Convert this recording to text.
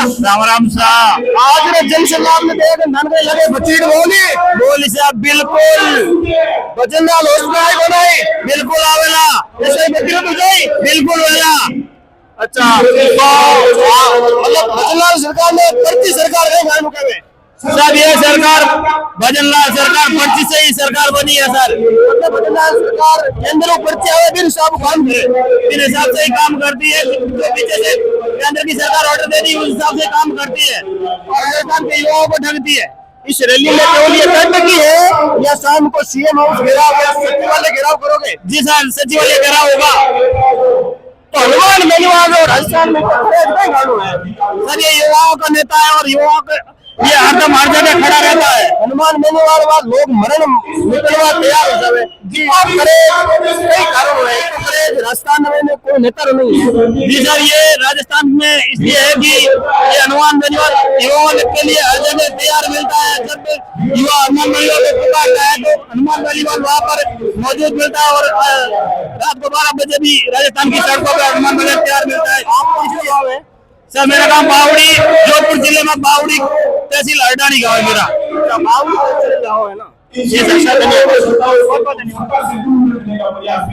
राम राम साहब। आज रे जन सलाम ने देख धन के लगे बचीड़ बोली साहब बिल्कुल बचन नाल हॉस्पिटल बनाई बिल्कुल आवेला ऐसे बकरी तो जाई बिल्कुल वेला। अच्छा मतलब बचन नाल सरकार ने प्रति सरकार है गानु कहे सब ये सरकार भजनलाल सरकार पर्ची से ही सरकार बनी है सर। मतलब बचन नाल सरकार केंद्र पर्ची आवे भी सब काम करे इन हिसाब से ही काम करती है। जो पीछे से केंद्र की सरकार ऑर्डर दे दी उस हिसाब से काम करती है और सरकार के युवाओं को ठगती है। इस रैली में केवल ये तय की है या शाम को सीएम हाउस घेराव या सचिवालय घेराव करोगे? जी सर सचिवालय घेराव होगा। तो हनुमान बेनीवाल और राजस्थान में गाड़ू है सर ये युवाओं का नेता है और युवाओं का ये हरदम हर जगह खड़ा रहता है। हनुमान बेनीवाल बाद लोग मरण निकलवा तैयार हो जावे करे कई कारण है करे राजस्थान में कोई नेता नहीं है। जी सर ये राजस्थान में इसलिए है कि ये हनुमान बेनीवाल युवाओं के लिए हर जगह तैयार मिलता है। जब युवा हनुमान बेनीवाल को पुकारता है तो हनुमान बेनीवाल वहाँ पर मौजूद मिलता है और रात को 12 बजे भी राजस्थान की सड़कों पर हनुमान बेनीवाल तैयार मिलता है। आप कौन से गाँव है? सर मेरा गाँव बावड़ी जोधपुर जिले में बावड़ी तहसील हरडानी गाँव है मेरा। बावड़ी गाँव है ना। ये सर धन्यवाद।